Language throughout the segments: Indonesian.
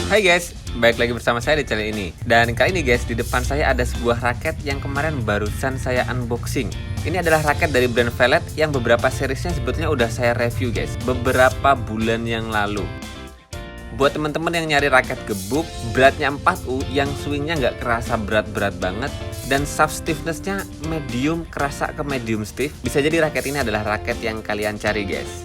Hai guys, balik lagi bersama saya di channel ini. Dan kali ini guys, di depan saya ada sebuah raket yang kemarin barusan saya unboxing. Ini adalah raket dari brand Velet yang beberapa seriesnya sebetulnya udah saya review guys, beberapa bulan yang lalu. Buat teman-teman yang nyari raket gebuk, beratnya 4U yang swingnya nggak kerasa berat-berat banget, dan shaft stiffness-nya medium kerasa ke medium stiff, bisa jadi raket ini adalah raket yang kalian cari guys.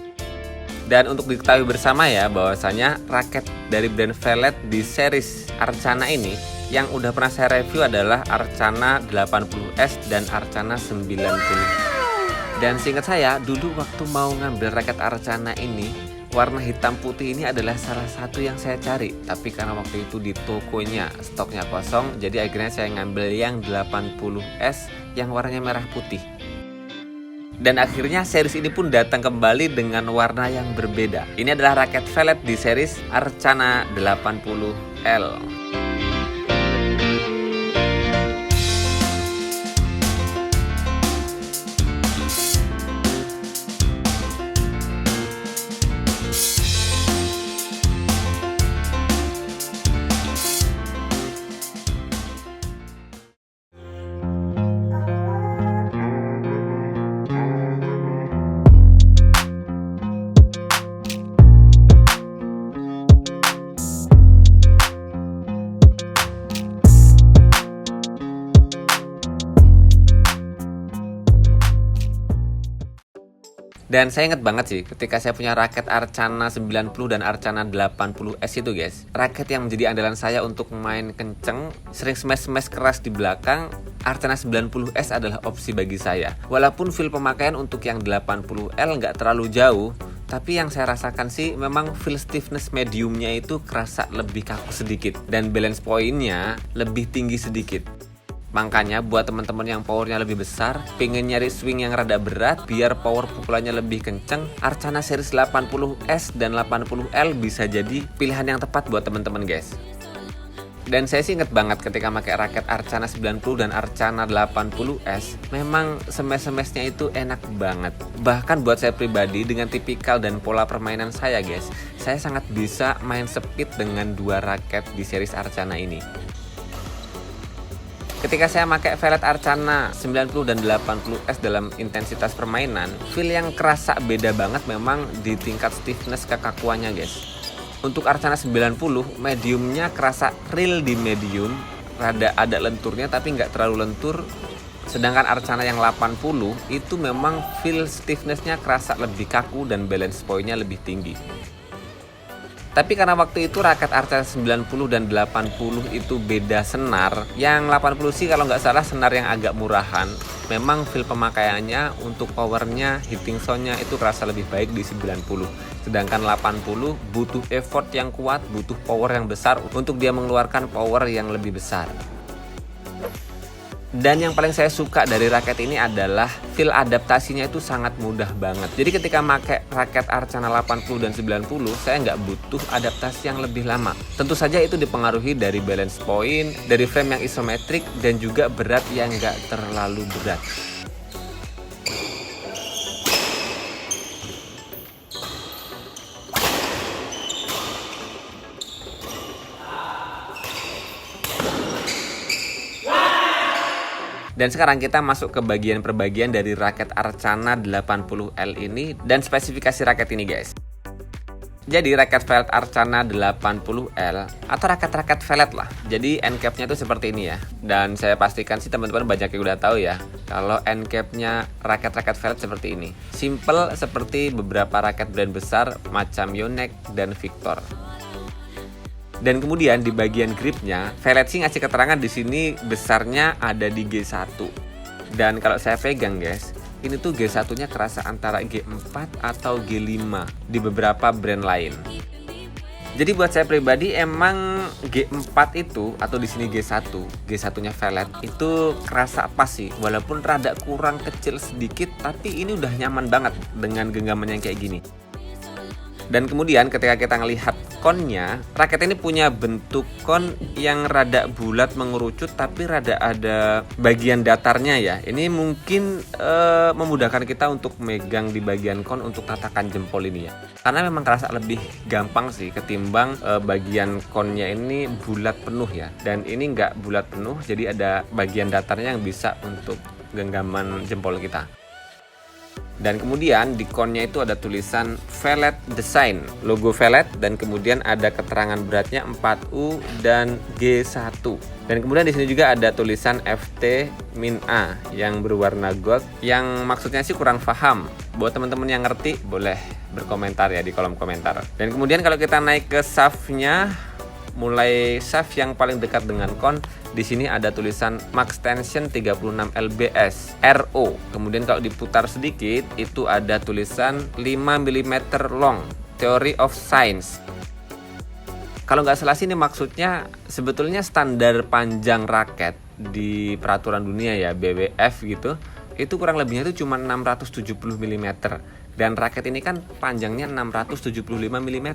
Dan untuk diketahui bersama ya, bahwasanya raket dari brand Velet di series Arcana ini yang udah pernah saya review adalah Arcana 80S dan Arcana 90. Dan seingat saya, dulu waktu mau ngambil raket Arcana ini, warna hitam putih ini adalah salah satu yang saya cari. Tapi karena waktu itu di tokonya stoknya kosong, jadi akhirnya saya ngambil yang 80S yang warnanya merah putih. Dan akhirnya series ini pun datang kembali dengan warna yang berbeda. Ini adalah raket Velet di series Arcana 80L. Dan saya inget banget sih ketika saya punya raket Arcana 90 dan Arcana 80S itu guys, raket yang menjadi andalan saya untuk main kenceng, sering smash-smash keras di belakang. Arcana 90S adalah opsi bagi saya. Walaupun feel pemakaian untuk yang 80L nggak terlalu jauh, tapi yang saya rasakan sih memang feel stiffness mediumnya itu kerasa lebih kaku sedikit, dan balance pointnya lebih tinggi sedikit. Makanya buat teman-teman yang powernya lebih besar, pengen nyari swing yang rada berat biar power pukulannya lebih kenceng, Arcana series 80S dan 80L bisa jadi pilihan yang tepat buat teman-teman guys. Dan saya sih inget banget ketika pakai raket Arcana 90 dan Arcana 80S, memang smash-smashnya itu enak banget. Bahkan buat saya pribadi dengan tipikal dan pola permainan saya guys, saya sangat bisa main speed dengan dua raket di series Arcana ini. Ketika saya pakai Velet Arcana 90 dan 80S dalam intensitas permainan, feel yang kerasa beda banget memang di tingkat stiffness kekakuannya guys. Untuk Arcana 90, mediumnya kerasa real di medium, rada ada lenturnya tapi nggak terlalu lentur. Sedangkan Arcana yang 80 itu memang feel stiffnessnya kerasa lebih kaku dan balance pointnya lebih tinggi. Tapi karena waktu itu raket Arcana 90 dan 80 itu beda senar, yang 80 sih kalau nggak salah senar yang agak murahan, memang feel pemakaiannya untuk powernya, hitting soundnya itu kerasa lebih baik di 90. Sedangkan 80 butuh effort yang kuat, butuh power yang besar untuk dia mengeluarkan power yang lebih besar. Dan yang paling saya suka dari raket ini adalah feel adaptasinya itu sangat mudah banget. Jadi ketika pakai raket Arcana 80 dan 90, saya nggak butuh adaptasi yang lebih lama. Tentu saja itu dipengaruhi dari balance point, dari frame yang isometrik, dan juga berat yang nggak terlalu berat. Dan sekarang kita masuk ke bagian per bagian dari raket Arcana 80L ini dan spesifikasi raket ini guys. Jadi raket Velet Arcana 80L atau raket-raket Velet lah. Jadi end cap-nya tuh seperti ini ya. Dan saya pastikan sih teman-teman banyak yang udah tahu ya kalau end cap-nya raket-raket Velet seperti ini. Simple seperti beberapa raket brand besar macam Yonex dan Victor. Dan kemudian di bagian gripnya, Velet sih ngasih keterangan di sini besarnya ada di G1. Dan kalau saya pegang guys, ini tuh G1-nya kerasa antara G4 atau G5 di beberapa brand lain. Jadi buat saya pribadi emang G4 itu atau di sini G1, G1-nya Velet itu kerasa pas sih, walaupun rada kurang kecil sedikit, tapi ini udah nyaman banget dengan genggaman yang kayak gini. Dan kemudian ketika kita ngelihat konnya, raket ini punya bentuk kon yang rada bulat mengerucut tapi rada ada bagian datarnya ya. Ini mungkin memudahkan kita untuk megang di bagian kon untuk tatakan jempol ini ya. Karena memang kerasa lebih gampang sih ketimbang bagian konnya ini bulat penuh ya. Dan ini nggak bulat penuh, jadi ada bagian datarnya yang bisa untuk genggaman jempol kita. Dan kemudian di konnya itu ada tulisan Velet Design, logo Velet, dan kemudian ada keterangan beratnya 4U dan G1. Dan kemudian di sini juga ada tulisan FT-A yang berwarna gold, yang maksudnya sih kurang paham. Buat teman-teman yang ngerti boleh berkomentar ya di kolom komentar. Dan kemudian kalau kita naik ke shaftnya, mulai shaft yang paling dekat dengan kon, di sini ada tulisan Max Tension 36 lbs RO. Kemudian kalau diputar sedikit itu ada tulisan 5 mm long Theory of Science. Kalau nggak salah sih ini maksudnya sebetulnya standar panjang raket di peraturan dunia ya, BWF gitu, itu kurang lebihnya itu cuma 670 mm. Dan raket ini kan panjangnya 675 mm.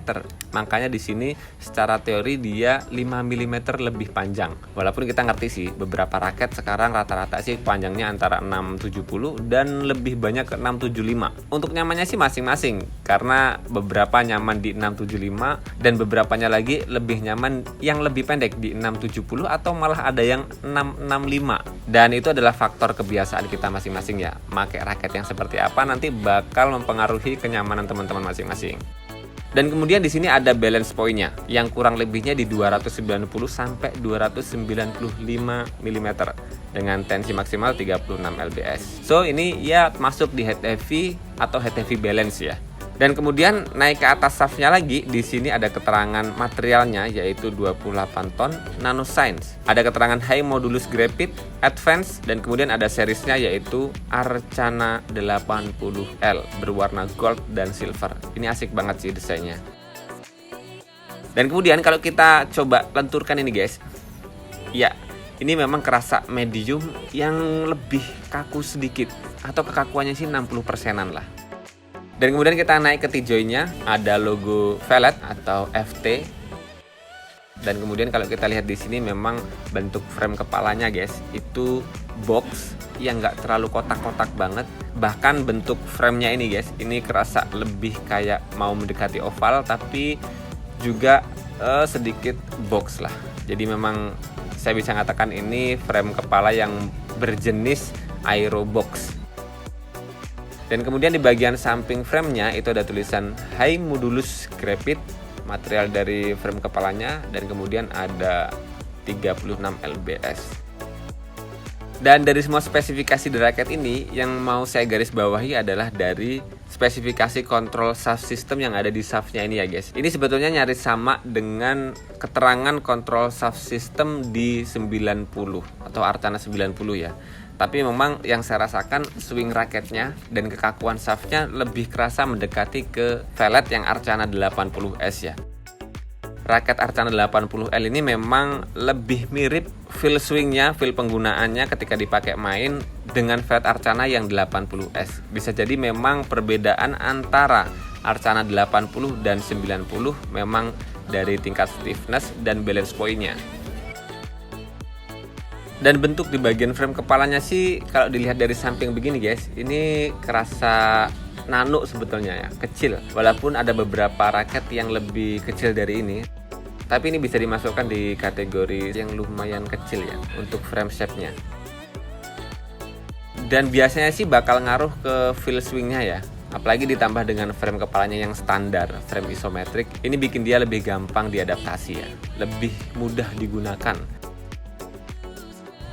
Makanya di sini secara teori dia 5 mm lebih panjang. Walaupun kita ngerti sih beberapa raket sekarang rata-rata sih panjangnya antara 670 dan lebih banyak ke 675. Untuk nyamannya sih masing-masing, karena beberapa nyaman di 675 dan beberapanya lagi lebih nyaman yang lebih pendek di 670 atau malah ada yang 665. Dan itu adalah faktor kebiasaan kita masing-masing ya. Pakai raket yang seperti apa nanti bakal mempengaruhi kenyamanan teman-teman masing-masing. Dan kemudian di sini ada balance point-nya yang kurang lebihnya di 290 sampai 295 mm dengan tensi maksimal 36 lbs. So ini ya masuk di head heavy atau head heavy balance ya. Dan kemudian naik ke atas shaftnya lagi, di sini ada keterangan materialnya yaitu 28 ton nanoscience. Ada keterangan high modulus graphite, advance, dan kemudian ada seriesnya yaitu Arcana 80L berwarna gold dan silver. Ini asik banget sih desainnya. Dan kemudian kalau kita coba lenturkan ini guys, ya ini memang kerasa medium yang lebih kaku sedikit, atau kekakuannya sih 60%-an lah. Dan kemudian kita naik ke T-joint-nya, ada logo Velet atau FT. Dan kemudian kalau kita lihat di sini memang bentuk frame kepalanya guys, itu box yang nggak terlalu kotak-kotak banget. Bahkan bentuk frame-nya ini guys, ini kerasa lebih kayak mau mendekati oval, tapi juga sedikit box lah. Jadi memang saya bisa katakan ini frame kepala yang berjenis Aero Box. Dan kemudian di bagian samping frame-nya itu ada tulisan High Modulus Graphite, material dari frame kepalanya, dan kemudian ada 36 lbs. Dan dari semua spesifikasi di raket ini, yang mau saya garis bawahi adalah dari spesifikasi control shaft system yang ada di shaftnya ini ya guys. Ini sebetulnya nyaris sama dengan keterangan control shaft system di 90 atau Arcana 90 ya. Tapi memang yang saya rasakan swing raketnya dan kekakuan shaftnya lebih kerasa mendekati ke Velet yang Arcana 80S ya. Raket Arcana 80L ini memang lebih mirip feel swingnya, feel penggunaannya ketika dipakai main dengan Velet Arcana yang 80S. Bisa jadi memang perbedaan antara Arcana 80 dan 90 memang dari tingkat stiffness dan balance point-nya. Dan bentuk di bagian frame kepalanya sih kalau dilihat dari samping begini guys, ini kerasa nano sebetulnya ya, kecil. Walaupun ada beberapa raket yang lebih kecil dari ini, tapi ini bisa dimasukkan di kategori yang lumayan kecil ya untuk frame shape-nya. Dan biasanya sih bakal ngaruh ke feel swing-nya ya. Apalagi ditambah dengan frame kepalanya yang standar, frame isometrik, ini bikin dia lebih gampang diadaptasi ya, lebih mudah digunakan.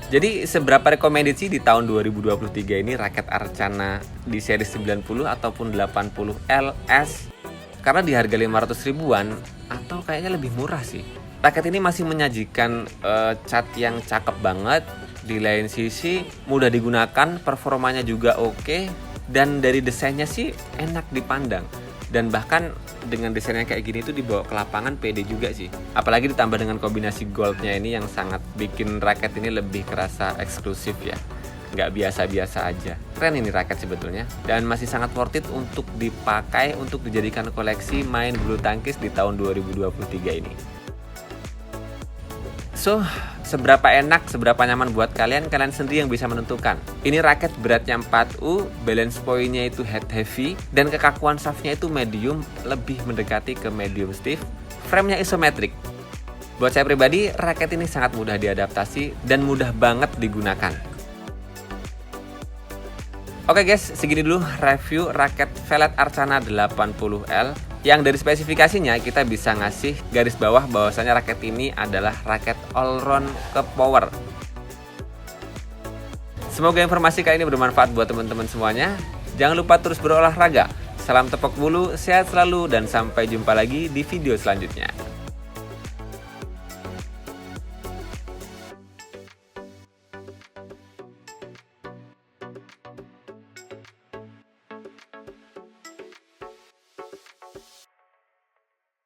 Jadi seberapa recommended sih di tahun 2023 ini raket Arcana di seri 90 ataupun 80 LS? Karena di harga 500 ribuan atau kayaknya lebih murah sih. Raket ini masih menyajikan cat yang cakep banget. Di lain sisi mudah digunakan, performanya juga oke, dan dari desainnya sih enak dipandang. Dan bahkan dengan desainnya kayak gini tuh dibawa ke lapangan pede juga sih. Apalagi ditambah dengan kombinasi goldnya ini yang sangat bikin raket ini lebih kerasa eksklusif ya. nggak biasa-biasa aja. Keren ini raket sebetulnya, dan masih sangat worth it untuk dipakai untuk dijadikan koleksi main bulu tangkis di tahun 2023 ini. So, seberapa enak, seberapa nyaman buat kalian sendiri yang bisa menentukan. Ini raket beratnya 4U, balance point-nya itu head heavy, dan kekakuan shaft-nya itu medium, lebih mendekati ke medium stiff. Frame-nya isometrik. Buat saya pribadi, raket ini sangat mudah diadaptasi dan mudah banget digunakan. Oke guys, segini dulu review raket Velet Arcana 80L yang dari spesifikasinya kita bisa ngasih garis bawah bahwasanya raket ini adalah raket all-round ke power. Semoga informasi kali ini bermanfaat buat teman-teman semuanya. Jangan lupa terus berolahraga. Salam tepuk bulu, sehat selalu, dan sampai jumpa lagi di video selanjutnya.